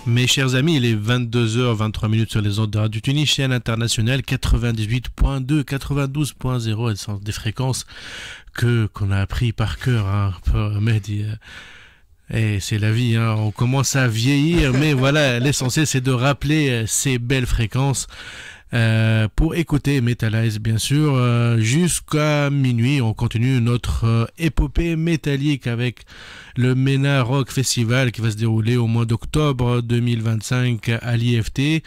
Mes chers amis, il est 22h23 sur les ondes de Radio Tunis, chaîne internationale 98.2, 92.0. Elles sont des fréquences qu'on a appris par cœur, hein, Mehdi. Et c'est la vie, hein. On commence à vieillir, mais voilà, l'essentiel c'est de rappeler ces belles fréquences. Pour écouter Metalize bien sûr jusqu'à minuit. On continue notre épopée métallique avec le MENA Rock Festival qui va se dérouler au mois d'octobre 2025 à l'IFT, et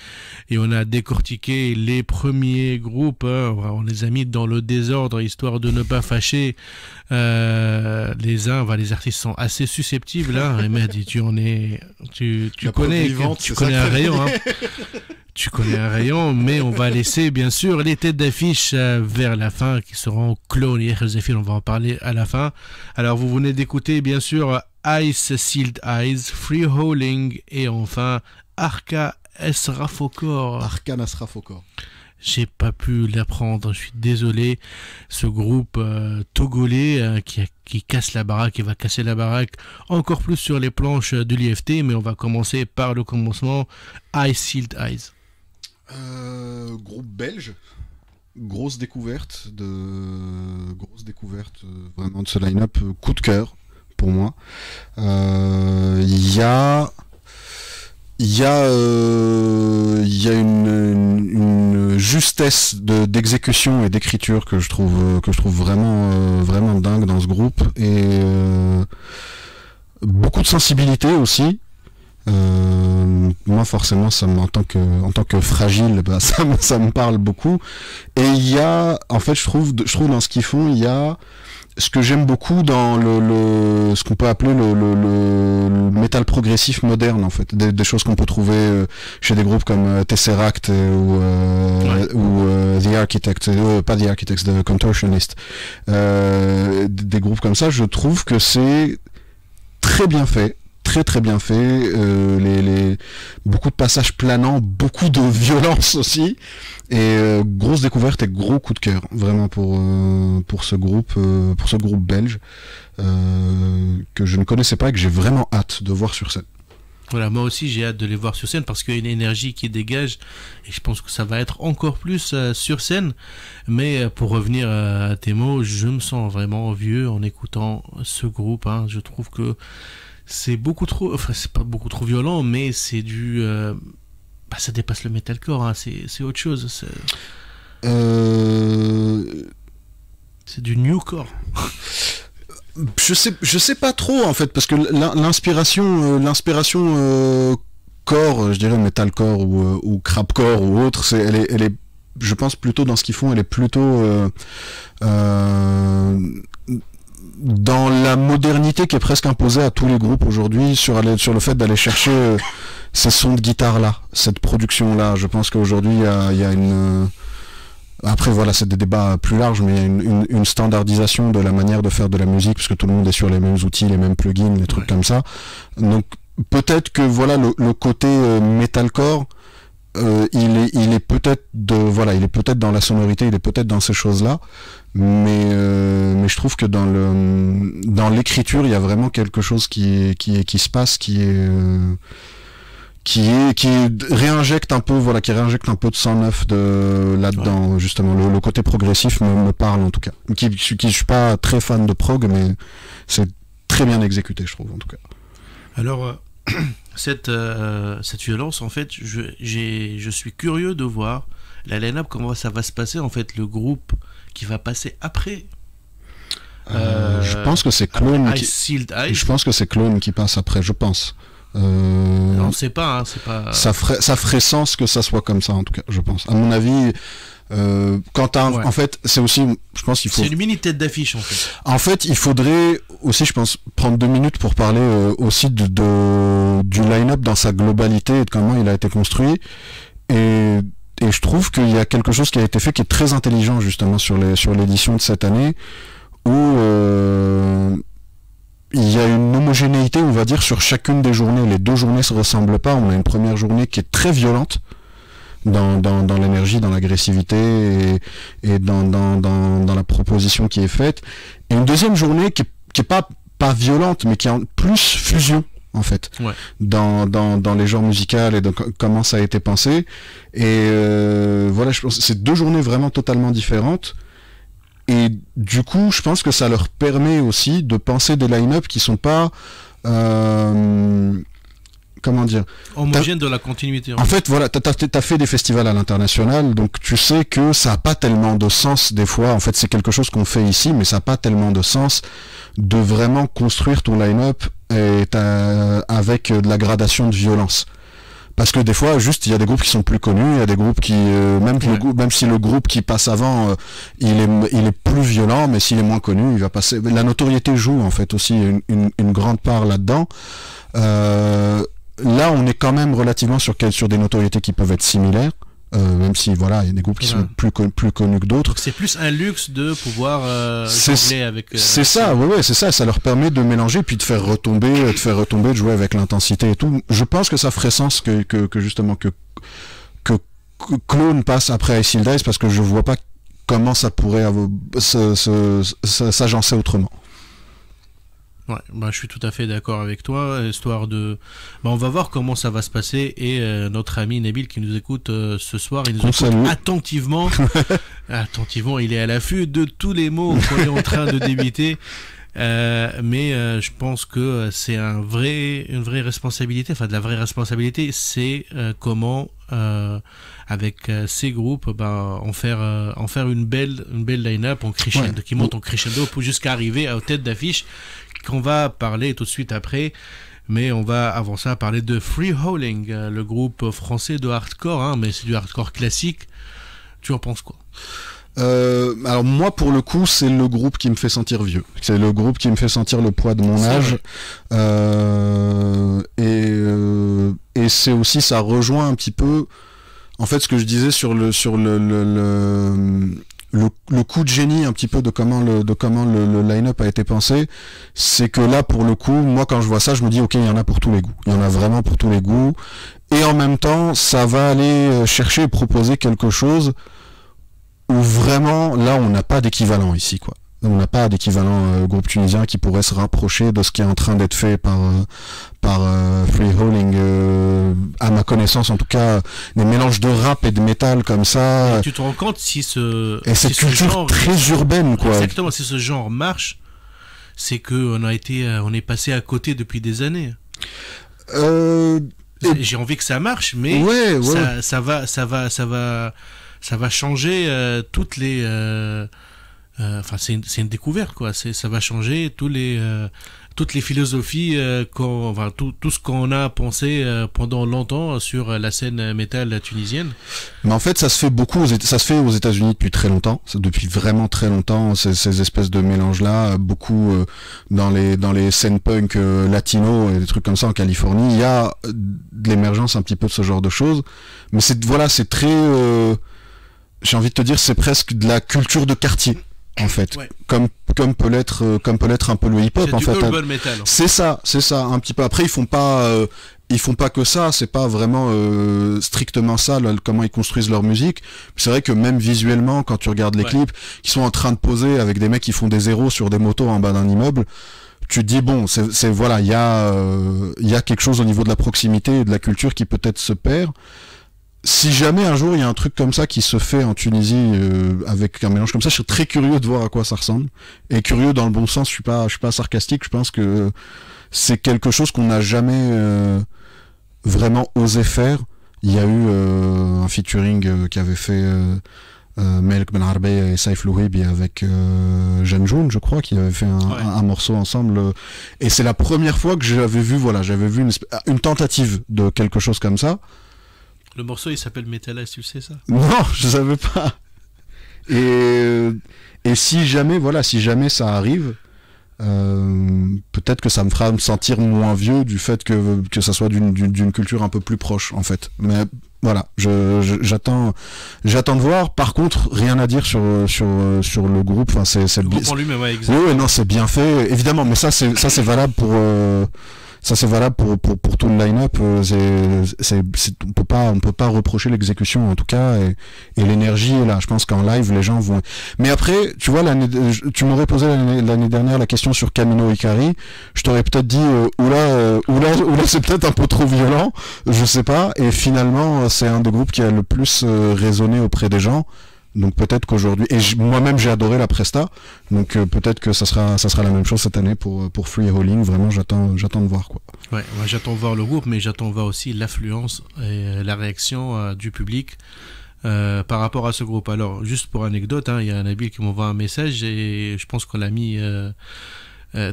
on a décortiqué les premiers groupes, on les a mis dans le désordre histoire de ne pas fâcher les uns. Les artistes sont assez susceptibles, hein. Mehdi, tu connais un rayon, hein. Tu connais un rayon, mais on va laisser bien sûr les têtes d'affiche vers la fin qui seront Clone et Joséphine, on va en parler à la fin. Alors vous venez d'écouter bien sûr Ice Sealed Eyes, Free Hauling et enfin Arca Esrafokor. Arcana Esrafokor. J'ai pas pu l'apprendre, je suis désolé. Ce groupe togolais qui casse la baraque, qui va casser la baraque encore plus sur les planches de l'IFT, mais on va commencer par le commencement. Ice Sealed Eyes. Groupe belge, grosse découverte vraiment de ce line-up, coup de cœur pour moi. Il y a une justesse d'exécution et d'écriture que je trouve vraiment dingue dans ce groupe, et beaucoup de sensibilité aussi. Moi forcément en tant que fragile, ça me parle beaucoup. Et il y a, en fait, je trouve dans ce qu'ils font, il y a ce que j'aime beaucoup dans ce qu'on peut appeler le métal progressif moderne, en fait, des choses qu'on peut trouver chez des groupes comme Tesseract ou The Architects, pas The Architects, The Contortionist, des groupes comme ça. Je trouve que c'est très bien fait. Très bien fait, beaucoup de passages planants, beaucoup de violence aussi, et grosse découverte et gros coup de cœur vraiment pour ce groupe belge que je ne connaissais pas et que j'ai vraiment hâte de voir sur scène. Voilà, moi aussi j'ai hâte de les voir sur scène parce qu'il y a une énergie qui dégage et je pense que ça va être encore plus sur scène. Mais pour revenir à tes mots, je me sens vraiment vieux en écoutant ce groupe, hein. Je trouve que c'est beaucoup trop, enfin c'est pas beaucoup trop violent, mais c'est ça dépasse le metalcore, hein. C'est autre chose. C'est du newcore. Je sais pas trop en fait, parce que l'inspiration core, je dirais metalcore ou crapcore ou autre, elle est, je pense plutôt dans ce qu'ils font, elle est plutôt dans la modernité qui est presque imposée à tous les groupes aujourd'hui sur le fait d'aller chercher ces sons de guitare là, cette production là. Je pense qu'aujourd'hui il y a une après voilà, c'est des débats plus larges, mais il y a une standardisation de la manière de faire de la musique, parce que tout le monde est sur les mêmes outils, les mêmes plugins, les trucs comme ça. Donc peut-être que voilà le côté metalcore, il est peut-être dans la sonorité, il est peut-être dans ces choses-là, mais je trouve que dans l'écriture, il y a vraiment quelque chose qui se passe, qui réinjecte un peu de sang neuf là-dedans, ouais. Justement le côté progressif me parle, en tout cas. Je suis pas très fan de prog, mais c'est très bien exécuté, je trouve, en tout cas. Alors cette violence, en fait, je suis curieux de voir la line-up, comment ça va se passer, en fait, le groupe qui va passer après. Je pense que c'est Clone je pense que c'est Clone qui passe après, je pense. On ne sait pas, hein, c'est pas. Ça ferait sens que ça soit comme ça, en tout cas, je pense. À mon avis, en fait, c'est aussi, je pense qu'il faut. C'est une mini tête d'affiche, en fait. En fait, il faudrait aussi, je pense, prendre 2 minutes pour parler aussi du line-up dans sa globalité et de comment il a été construit. Et je trouve qu'il y a quelque chose qui a été fait qui est très intelligent, justement, sur l'édition de cette année, où il y a une homogénéité, on va dire, sur chacune des journées. Les 2 journées se ressemblent pas. On a une première journée qui est très violente dans l'énergie, dans l'agressivité et dans la proposition qui est faite. Et une deuxième journée qui est pas violente, mais qui est en plus fusion. en fait, Ouais. dans les genres musicaux et comment ça a été pensé. Et voilà, je pense que c'est 2 journées vraiment totalement différentes. Et du coup, je pense que ça leur permet aussi de penser des line-up qui sont pas comment dire, homogène de la continuité. En fait, voilà, t'as fait des festivals à l'international, donc tu sais que ça a pas tellement de sens des fois. En fait, c'est quelque chose qu'on fait ici, mais ça a pas tellement de sens de vraiment construire ton line-up avec de la gradation de violence. Parce que des fois, juste, il y a des groupes qui sont plus connus, il y a des groupes qui, même si le groupe qui passe avant, il est plus violent, mais s'il est moins connu, il va passer. La notoriété joue en fait aussi une grande part là-dedans. Là, on est quand même relativement sur des notoriétés qui peuvent être similaires, même si voilà, il y a des groupes qui sont plus connus que d'autres. C'est plus un luxe de pouvoir jongler avec. C'est ça, ouais, c'est ça. Ça leur permet de mélanger puis de faire retomber, de jouer avec l'intensité et tout. Je pense que ça ferait sens que justement que Clone passe après Ice Dice, parce que je vois pas comment ça pourrait s'agencer autrement. Ouais, je suis tout à fait d'accord avec toi, histoire de... on va voir comment ça va se passer, et notre ami Nabil qui nous écoute ce soir, il nous écoute attentivement. Attentivement, il est à l'affût de tous les mots qu'on est en train de débiter. Mais je pense que c'est une vraie responsabilité, de la vraie responsabilité, c'est comment avec ces groupes en faire une belle line-up qui monte en crescendo jusqu'à arriver aux têtes d'affiche qu'on va parler tout de suite après. Mais on va avant ça parler de Free Howling, le groupe français de hardcore, mais c'est du hardcore classique. Tu en penses quoi? Alors moi, pour le coup, c'est le groupe qui me fait sentir vieux. C'est le groupe qui me fait sentir le poids de mon âge. Et c'est aussi, ça rejoint un petit peu, en fait, ce que je disais sur le coup de génie un petit peu de comment le line-up a été pensé. C'est que là, pour le coup, moi, quand je vois ça, je me dis, ok, il y en a pour tous les goûts. Il y en a vraiment pour tous les goûts. Et en même temps, ça va aller chercher et proposer quelque chose où vraiment, là, on n'a pas d'équivalent ici, quoi. On n'a pas d'équivalent groupe tunisien qui pourrait se rapprocher de ce qui est en train d'être fait par Free Howling, à ma connaissance, en tout cas, des mélanges de rap et de métal comme ça. Et tu te rends compte si cette culture genre, très urbaine, quoi. Exactement, si ce genre marche, c'est que on est passé à côté depuis des années. J'ai envie que ça marche, mais ça va changer toutes les c'est une découverte, quoi. Ça va changer toutes les philosophies tout ce qu'on a pensé pendant longtemps sur la scène métal tunisienne. Mais en fait, ça se fait beaucoup ça se fait aux États-Unis depuis très longtemps, depuis vraiment très longtemps, ces espèces de mélanges là, beaucoup dans les scènes punk latino et des trucs comme ça en Californie, il y a de l'émergence un petit peu de ce genre de choses, mais c'est très j'ai envie de te dire, c'est presque de la culture de quartier, en fait, comme peut l'être un peu le hip-hop, en fait. C'est ça, un petit peu. Après, ils font pas que ça. C'est pas vraiment strictement ça, comment ils construisent leur musique. C'est vrai que même visuellement, quand tu regardes les clips, ils sont en train de poser avec des mecs qui font des zéros sur des motos en bas d'un immeuble. Tu te dis bon, il y a quelque chose au niveau de la proximité et de la culture qui peut-être se perd. Si jamais un jour il y a un truc comme ça qui se fait en Tunisie avec un mélange comme ça, je serais très curieux de voir à quoi ça ressemble. Et curieux dans le bon sens, je suis pas sarcastique, je pense que c'est quelque chose qu'on n'a jamais vraiment osé faire. Il y a eu un featuring qu'avait fait Melk Ben Arbey et Saif Louhibi avec Janjoun, je crois, qui avait fait un morceau ensemble. Et c'est la première fois que j'avais vu une tentative de quelque chose comme ça. Le morceau, il s'appelle Metala, tu le sais ça? Non, je savais pas. Et si jamais ça arrive, peut-être que ça me fera me sentir moins vieux du fait que ça soit d'une culture un peu plus proche, en fait. Mais voilà, j'attends de voir. Par contre, rien à dire sur le groupe. Enfin, c'est le groupe en lui-même, exactement. Oui, non, c'est bien fait, évidemment. Mais ça c'est valable pour Ça c'est valable pour tout le line-up. On peut pas reprocher l'exécution en tout cas, et l'énergie est là. Je pense qu'en live les gens vont. Mais après, tu vois, tu m'aurais posé l'année dernière la question sur Camino Ikari, je t'aurais peut-être dit oula, c'est peut-être un peu trop violent, je sais pas. Et finalement, c'est un des groupes qui a le plus résonné auprès des gens. Donc peut-être qu'aujourd'hui, et moi-même j'ai adoré la presta, donc peut-être que ça sera la même chose cette année pour Free Rolling. Vraiment, j'attends de voir quoi. Ouais, moi j'attends de voir le groupe, mais j'attends de voir aussi l'affluence et la réaction du public par rapport à ce groupe. Alors juste pour anecdote, hein, il y a Nabil qui m'envoie un message et je pense qu'on l'a mis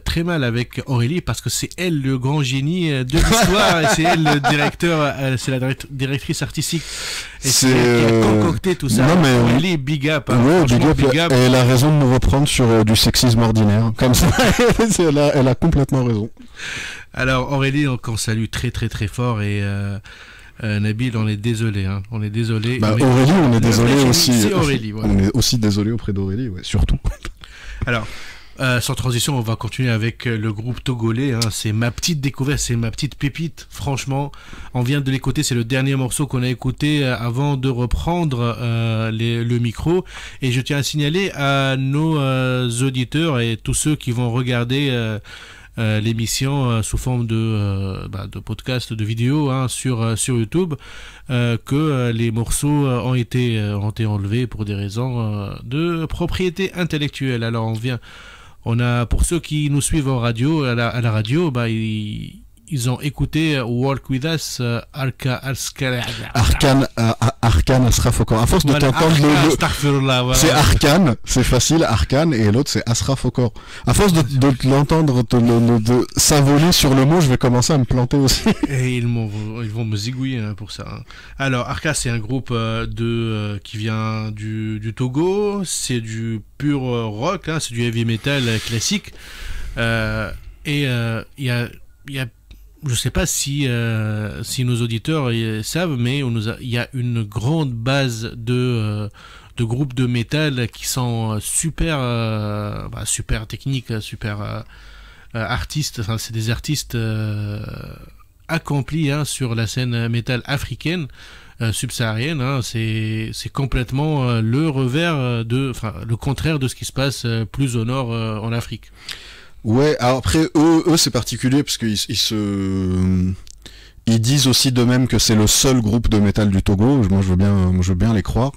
très mal avec Aurélie parce que c'est elle le grand génie de l'histoire et c'est elle le directeur, c'est la directrice artistique et c'est elle qui a concocté tout ça. Non, mais Aurélie, big up, hein, ouais, big up. Et elle a raison de nous reprendre sur du sexisme ordinaire comme ça. elle a complètement raison. Alors Aurélie, on salue très très très fort et Nabil, on est désolé, hein. On est désolé. Bah, Aurélie, on est désolé aussi. Aurélie, voilà. On est aussi désolé auprès d'Aurélie, ouais, surtout. Alors, sans transition, on va continuer avec le groupe togolais, hein. C'est ma petite découverte, c'est ma petite pépite. Franchement, on vient de l'écouter, c'est le dernier morceau qu'on a écouté avant de reprendre le micro. Et je tiens à signaler à nos auditeurs et tous ceux qui vont regarder l'émission sous forme de podcast, de vidéo, hein, sur YouTube, que les morceaux ont été enlevés pour des raisons de propriété intellectuelle. Alors on a, pour ceux qui nous suivent en radio, à la radio, ils ont écouté Walk With Us, Arcane Asraf Okor. À force de t'entendre c'est Arcane, c'est facile, Arcane, et l'autre c'est Asraf Okor. À force de l'entendre de s'avoler sur le mot, je vais commencer à me planter aussi. Et ils vont me zigouiller, hein, pour ça, hein. Alors Arca, c'est un groupe qui vient du Togo, c'est du pur rock, hein, c'est du heavy metal classique, et il y a je sais pas si nos auditeurs savent, mais il y a une grande base de groupes de métal qui sont super techniques, super artistes. Enfin, c'est des artistes accomplis, hein, sur la scène métal africaine, subsaharienne, hein. C'est complètement le contraire de ce qui se passe plus au nord en Afrique. Ouais, alors après eux c'est particulier parce qu'ils disent aussi d'eux-mêmes que c'est le seul groupe de métal du Togo. Moi je veux bien les croire.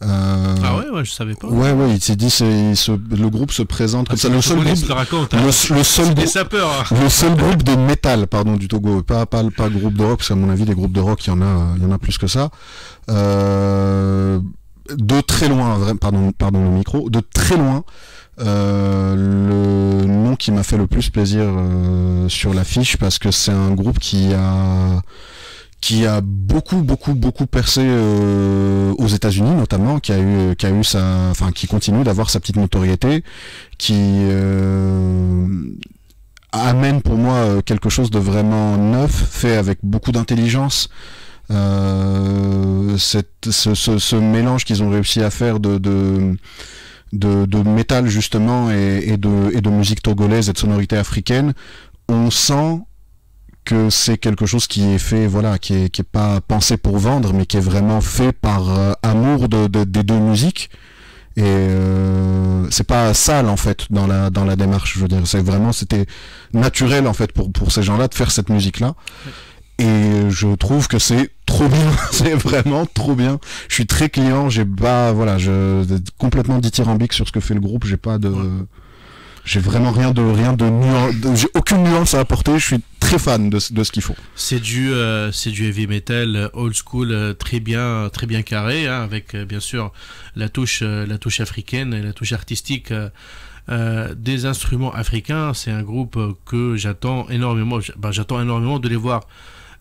Ah ouais, je savais pas. Ouais, il s'est dit le groupe se présente comme ça. Le seul groupe, le seul groupe de métal, pardon, du Togo, pas groupe de rock, parce qu'à mon avis des groupes de rock il y en a plus que ça. De très loin, pardon le micro, de très loin. Le nom qui m'a fait le plus plaisir sur l'affiche, parce que c'est un groupe qui a beaucoup percé aux États-Unis notamment, qui continue d'avoir sa petite notoriété, qui amène pour moi quelque chose de vraiment neuf, fait avec beaucoup d'intelligence. Ce mélange qu'ils ont réussi à faire de métal justement et de musique togolaise et de sonorité africaine, on sent que c'est quelque chose qui est fait, voilà, qui est pas pensé pour vendre, mais qui est vraiment fait par amour des deux musiques. Et c'est pas sale en fait dans la démarche, je veux dire, c'était naturel en fait pour ces gens-là de faire cette musique-là. Et je trouve que c'est trop bien, c'est vraiment trop bien. Je suis très client, complètement dithyrambique sur ce que fait le groupe. J'ai vraiment rien de nuance, j'ai aucune nuance à apporter. Je suis très fan de ce qu'ils font. C'est du heavy metal old school, très bien carré, hein, avec bien sûr la touche africaine et la touche artistique. Des instruments africains. C'est un groupe que j'attends énormément de les voir,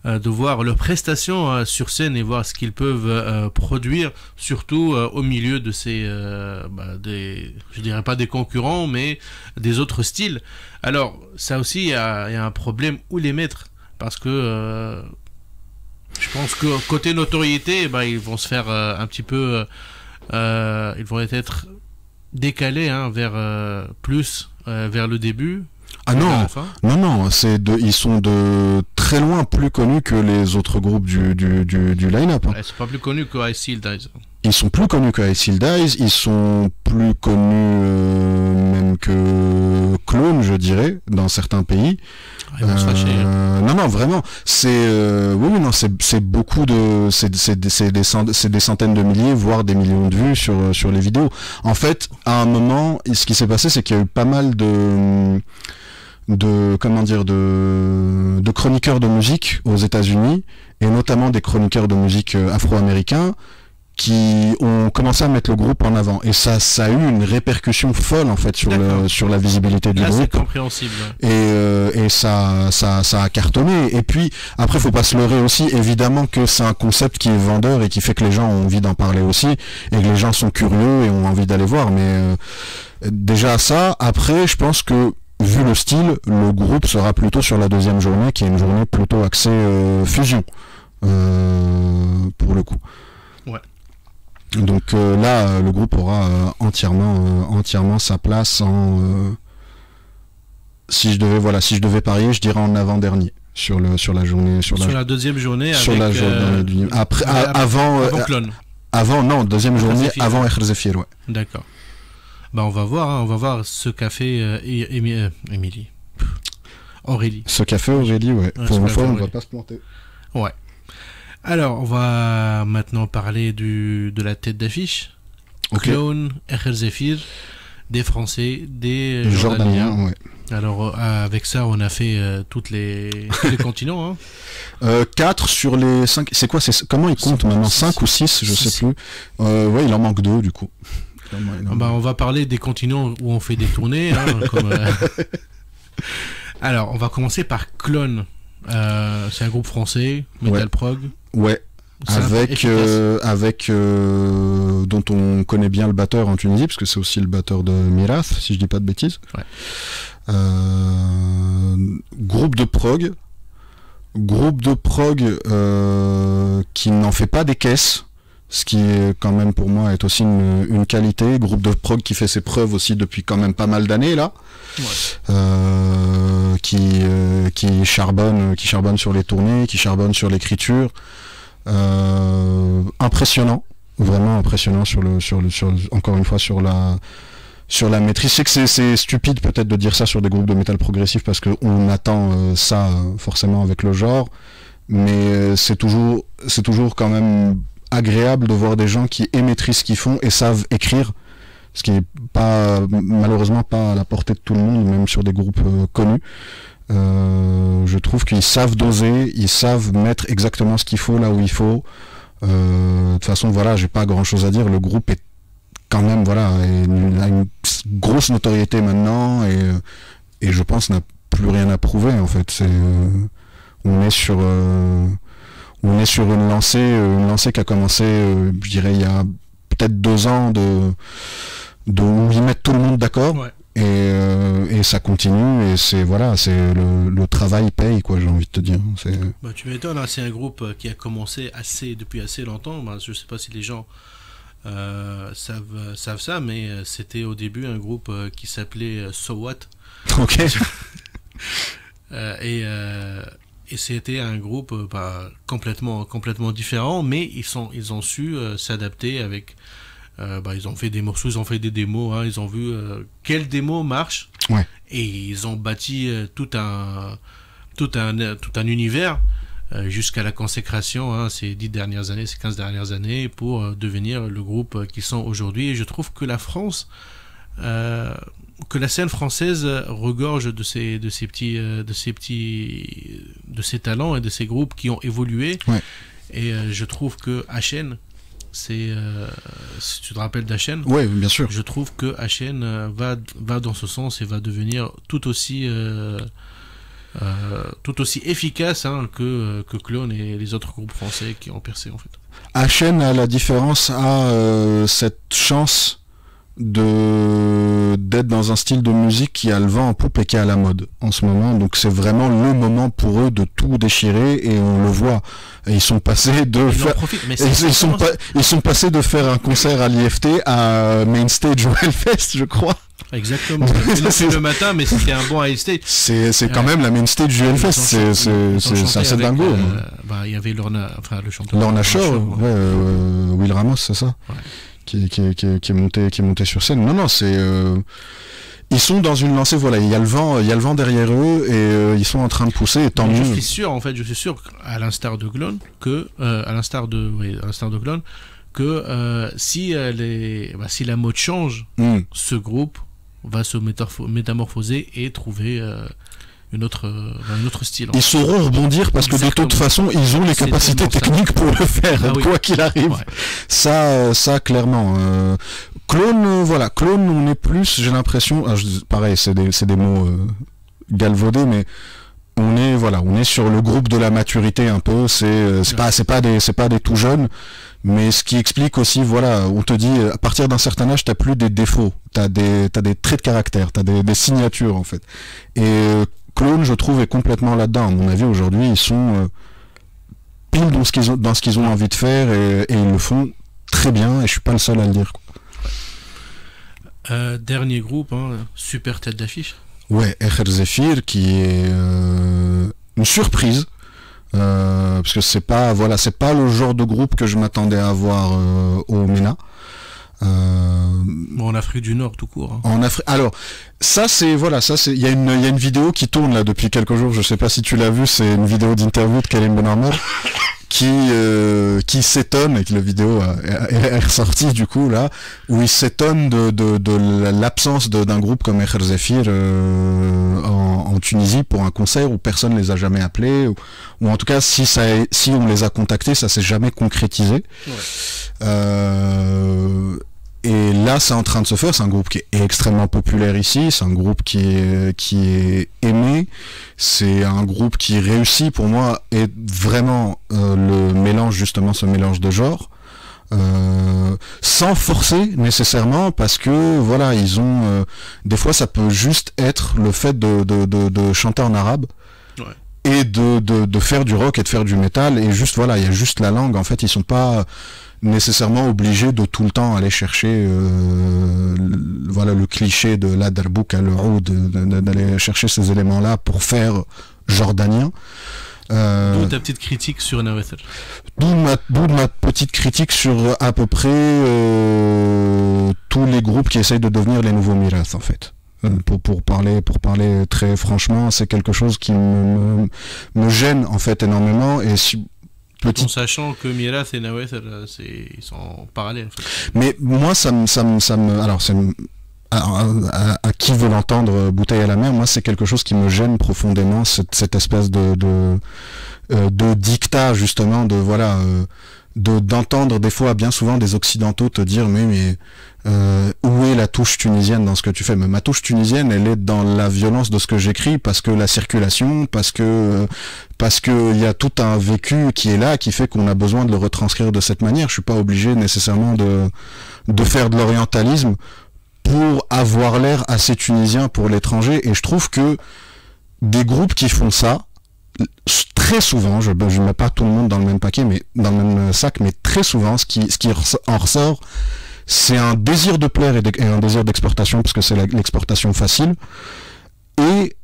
de voir leurs prestations sur scène et voir ce qu'ils peuvent produire, surtout au milieu de ces je dirais pas des concurrents, mais des autres styles. Alors ça aussi, il y a un problème où les mettre, parce que je pense que côté notoriété, ils vont se faire un petit peu ils vont être décalés, hein, vers le début. Ah non, non, ils sont de très loin plus connus que les autres groupes du line-up. Ils sont pas plus connus que I Still Dies. Ils sont plus connus que I Still Dies, ils sont plus connus même que Clone, je dirais, dans certains pays. Ils vont se fâcher. Non, vraiment. Oui, non, c'est beaucoup de, c'est des centaines de milliers, voire des millions de vues sur les vidéos. En fait, à un moment, ce qui s'est passé, c'est qu'il y a eu pas mal de chroniqueurs de musique aux États-Unis, et notamment des chroniqueurs de musique afro-américains, qui ont commencé à mettre le groupe en avant, et ça a eu une répercussion folle en fait sur la visibilité du groupe. C'est compréhensible. Et ça a cartonné. Et puis après, faut pas se leurrer aussi, évidemment que c'est un concept qui est vendeur et qui fait que les gens ont envie d'en parler aussi, et que les gens sont curieux et ont envie d'aller voir. Mais déjà ça. Après, je pense que vu le style, le groupe sera plutôt sur la deuxième journée, qui est une journée plutôt axée fusion pour le coup. Ouais. Donc là, le groupe aura entièrement sa place en. Si je devais parier, je dirais en avant-dernier sur la journée, sur la deuxième journée. Sur la journée après, avant Clone. Avant, non, deuxième journée avant Erzefir, ouais. D'accord. Bah on va voir ce qu'a fait Émilie. Aurélie. Ce qu'a fait Aurélie, ouais. Pour une fois, on va pas se planter. Ouais. Alors, on va maintenant parler de la tête d'affiche. Okay. Clone, Erzefir, des Français, des Jordaniens. Ouais. Alors, avec ça, on a fait tous les continents. Hein. 4 sur les 5. C'est quoi, comment ils comptent maintenant? 5 ou 6, je sais plus. Ouais, il en manque 2 du coup. On va parler des continents où on fait des tournées. Hein, Alors, on va commencer par Clone. C'est un groupe français, metal prog. Ouais. Avec dont on connaît bien le batteur en Tunisie, parce que c'est aussi le batteur de Mirath, si je dis pas de bêtises. Ouais. Groupe de prog qui n'en fait pas des caisses, ce qui est quand même pour moi est aussi une qualité. Groupe de prog qui fait ses preuves aussi depuis quand même pas mal d'années là. Ouais. Qui charbonne sur les tournées, qui charbonne sur l'écriture. Impressionnant, vraiment impressionnant encore une fois sur la maîtrise. Je sais que c'est stupide peut-être de dire ça sur des groupes de métal progressif parce qu'on attend ça forcément avec le genre, mais c'est toujours quand même agréable de voir des gens qui maîtrisent ce qu'ils font et savent écrire, ce qui est malheureusement pas à la portée de tout le monde, même sur des groupes connus. Je trouve qu'ils savent doser, ils savent mettre exactement ce qu'il faut là où il faut. De toute façon, voilà, j'ai pas grand chose à dire. Le groupe est quand même, voilà, a une grosse notoriété maintenant et je pense n'a plus rien à prouver en fait. On est sur une lancée qui a commencé, je dirais, il y a peut-être 2 ans où ils mettent tout le monde d'accord. Ouais. Et ça continue et c'est le travail paye, quoi, j'ai envie de te dire. Tu m'étonnes, hein, c'est un groupe qui a commencé depuis assez longtemps. Je sais pas si les gens savent ça, mais c'était au début un groupe qui s'appelait So What. Ok. Et c'était un groupe complètement différent, mais ils ont su s'adapter avec. Ils ont fait des morceaux, ils ont fait des démos, hein, ils ont vu quelle démo marche, ouais. Et ils ont bâti tout un univers jusqu'à la consécration, hein, ces 15 dernières années, pour devenir le groupe qu'ils sont aujourd'hui. Et je trouve que la France, que la scène française regorge de ces talents et de ces groupes qui ont évolué. Ouais. Et je trouve que HN, si tu te rappelles d'HN, oui, bien sûr. Je trouve que HN va dans ce sens et va devenir tout aussi efficace, hein, que Clone et les autres groupes français qui ont percé en fait. HN, à la différence, a cette chance d'être dans un style de musique qui a le vent en poupe et qui est à la mode en ce moment, donc c'est vraiment le moment pour eux de tout déchirer et on le voit. Et ils sont passés de ils sont passés de faire un concert à l'IFT à Main Stage au Hellfest, je crois. Exactement. C'est le matin, mais c'était un bon high stage. C'est quand même la main stage du Hellfest. C'est assez dingo. Il y avait Lorna, enfin le chanteur. Lorna Shore, Will Ramos, c'est ça. Ouais. Qui est monté sur scène. Non, c'est ils sont dans une lancée, voilà, il y a le vent derrière eux et ils sont en train de pousser, et tant mieux. Je suis sûr, à l'instar de Glon, que si la mode change, ce groupe va se métamorphoser et trouver un autre style. Ils sauront rebondir parce que de toute façon, ils ont les capacités techniques pour le faire, quoi qu'il arrive. Ouais. Ça clairement. Clone, Clone, on est plus, j'ai l'impression, pareil, c'est des mots galvaudés, mais on est sur le groupe de la maturité un peu. C'est pas des tout jeunes, mais ce qui explique aussi, on te dit à partir d'un certain âge, t'as plus des défauts, t'as des traits de caractère, t'as des signatures en fait. Et Clone, je trouve, est complètement là-dedans. À mon avis, aujourd'hui, ils sont pile dans ce qu'ils ont envie de faire et ils le font très bien. Et je suis pas le seul à le dire, quoi. Dernier groupe, super tête d'affiche. Ouais, Echer Zephyr, qui est une surprise. Parce que c'est pas le genre de groupe que je m'attendais à voir au MENA. En Afrique du Nord tout court. Alors il y a une vidéo qui tourne là depuis quelques jours, je sais pas si tu l'as vu, c'est une vidéo d'interview de Karim Benarmer qui s'étonne, et que la vidéo est ressortie du coup là, où il s'étonne de l'absence d'un groupe comme Echer Zephyr en Tunisie pour un concert où personne les a jamais appelés, ou en tout cas si on les a contactés, ça s'est jamais concrétisé. Ouais. Et là, c'est en train de se faire. C'est un groupe qui est extrêmement populaire ici. C'est un groupe qui est aimé. C'est un groupe qui réussit, pour moi, est vraiment le mélange, justement, ce mélange de genres. Sans forcer nécessairement, parce que ils ont des fois ça peut juste être le fait de chanter en arabe. Ouais. Et de faire du rock et de faire du métal, et juste il y a juste la langue. En fait, ils sont pas nécessairement obligés de tout le temps aller chercher le cliché de la darbouk à l'euro, d'aller chercher ces éléments là pour faire jordanien. D'où ta petite critique sur Nawether. D'où ma petite critique sur à peu près tous les groupes qui essayent de devenir les nouveaux Mirath, en fait. Pour parler très franchement, c'est quelque chose qui me gêne en fait énormément. Et en sachant que Mirath et Nawether, ils sont parallèles. En fait. Mais moi, alors à qui veut l'entendre, bouteille à la mer, moi c'est quelque chose qui me gêne profondément, cette espèce de dictat justement, d'entendre des fois, bien souvent, des occidentaux te dire mais où est la touche tunisienne dans ce que tu fais? Mais ma touche tunisienne, elle est dans la violence de ce que j'écris, parce que la circulation, parce que il y a tout un vécu qui est là, qui fait qu'on a besoin de le retranscrire de cette manière. Je suis pas obligé nécessairement de faire de l'orientalisme pour avoir l'air assez tunisien pour l'étranger. Et je trouve que des groupes qui font ça, très souvent, je ne mets pas tout le monde dans le même paquet, mais dans le même sac, mais très souvent, ce qui en ressort, c'est un désir de plaire et un désir d'exportation, parce que c'est l'exportation facile, et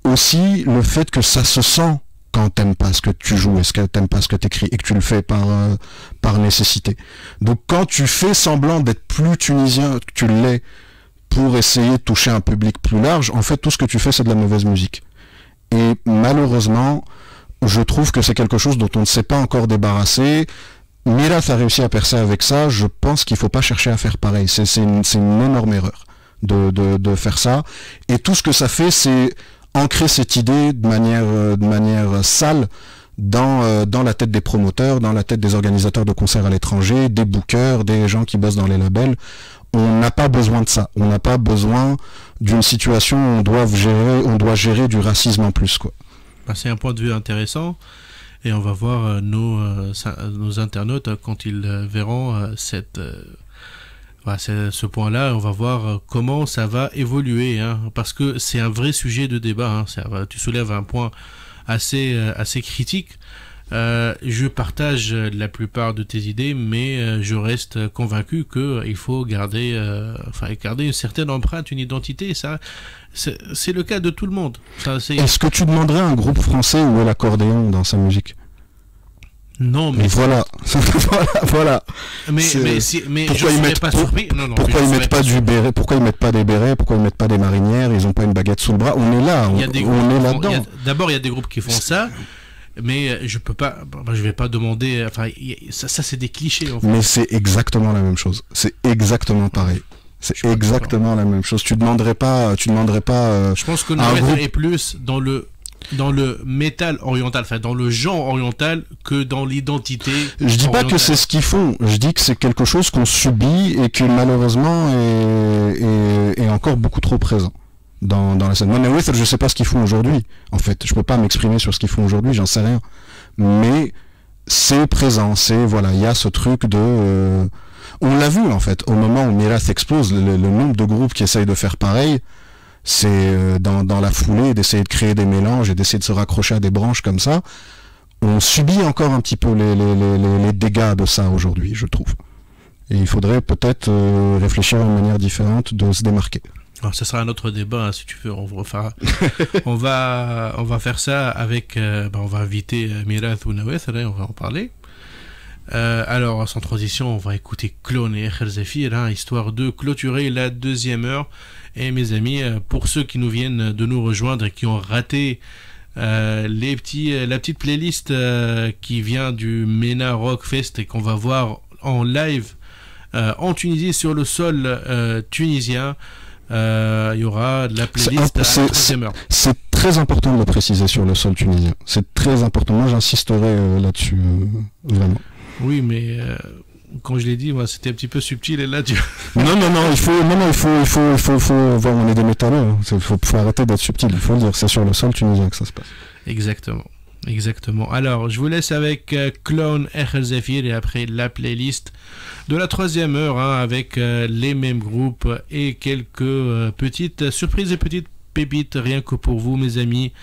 aussi le fait que ça se sent quand t'aimes pas ce que tu joues et que t'aimes pas ce que t'écris, et que tu le fais par nécessité. Donc quand tu fais semblant d'être plus tunisien que tu l'es pour essayer de toucher un public plus large, en fait tout ce que tu fais c'est de la mauvaise musique. Et malheureusement, je trouve que c'est quelque chose dont on ne s'est pas encore débarrassé. Mirath a réussi à percer avec ça. Je pense qu'il faut pas chercher à faire pareil. C'est une énorme erreur de faire ça. Et tout ce que ça fait, c'est ancrer cette idée de manière sale dans la tête des promoteurs, dans la tête des organisateurs de concerts à l'étranger, des bookers, des gens qui bossent dans les labels. On n'a pas besoin de ça. On n'a pas besoin d'une situation où on doit gérer du racisme en plus, quoi. C'est un point de vue intéressant, et on va voir nos internautes quand ils verront ce point-là. On va voir comment ça va évoluer, parce que c'est un vrai sujet de débat. Tu soulèves un point assez critique. Je partage la plupart de tes idées, mais je reste convaincu qu'il faut garder une certaine empreinte, une identité. Ça, c'est le cas de tout le monde. Est-ce que tu demanderais à un groupe français où est l'accordéon dans sa musique? Non, mais voilà. Voilà. Mais pourquoi ils mettent pas surpris. Pourquoi ils mettent pas du béret? Pourquoi ils mettent pas des bérets? Pourquoi ils mettent pas des marinières? Ils ont pas une baguette sous le bras. On est là. On est là-dedans. D'abord, il y a des groupes qui font ça. Mais je peux pas, je vais pas demander. Enfin, ça c'est des clichés. En fait. Mais c'est exactement la même chose. C'est exactement pareil. C'est exactement la même chose. Tu demanderais pas. Je pense que Naweth est plus dans le métal oriental, enfin dans le genre oriental que dans l'identité. Je dis pas que c'est ce qu'ils font. Je dis que c'est quelque chose qu'on subit et qui malheureusement est encore beaucoup trop présent. Dans la scène. Moi, Naweth, je sais pas ce qu'ils font aujourd'hui. En fait, je peux pas m'exprimer sur ce qu'ils font aujourd'hui, j'en sais rien. Mais c'est présent, il y a ce truc de... on l'a vu, en fait, au moment où Mirath explose, le nombre de groupes qui essayent de faire pareil, c'est dans la foulée d'essayer de créer des mélanges et d'essayer de se raccrocher à des branches comme ça. On subit encore un petit peu les dégâts de ça aujourd'hui, je trouve. Et il faudrait peut-être réfléchir à une manière différente de se démarquer. Alors, ça sera un autre débat, hein, si tu veux. On va faire ça avec. On va inviter Mirath ou Naweth, on va en parler. Alors, sans transition, on va écouter Clone et Echer Zephyr, histoire de clôturer la deuxième heure. Et mes amis, pour ceux qui nous viennent de nous rejoindre et qui ont raté la petite playlist qui vient du MENA Rock Fest et qu'on va voir en live en Tunisie sur le sol tunisien. Il y aura de la playlist à la troisième heure. C'est très important de le préciser sur le sol tunisien. C'est très important. Moi, j'insisterai là-dessus, vraiment. Oui, mais quand je l'ai dit, moi, c'était un petit peu subtil. Et là, Non, il faut voir, on est des métalleux. Il faut arrêter d'être subtil. Il faut le dire. C'est sur le sol tunisien que ça se passe. Exactement. Alors, je vous laisse avec Clone, Echer Zephyr et après la playlist de la troisième heure avec les mêmes groupes et quelques petites surprises et petites pépites rien que pour vous, mes amis.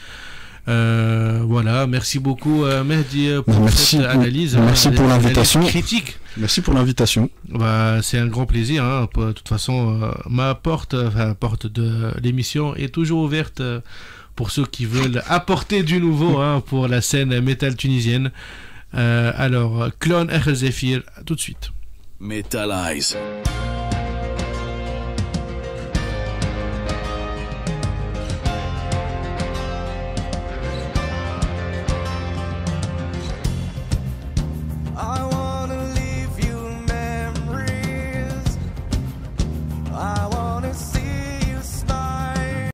Voilà, merci beaucoup Mehdi pour cette analyse. Merci pour l'invitation. Critique. Merci pour l'invitation. C'est un grand plaisir. De toute façon, ma porte de l'émission est toujours ouverte. Pour ceux qui veulent apporter du nouveau pour la scène métal tunisienne. Alors, Clone, Echer Zephyr, tout de suite. Metalize.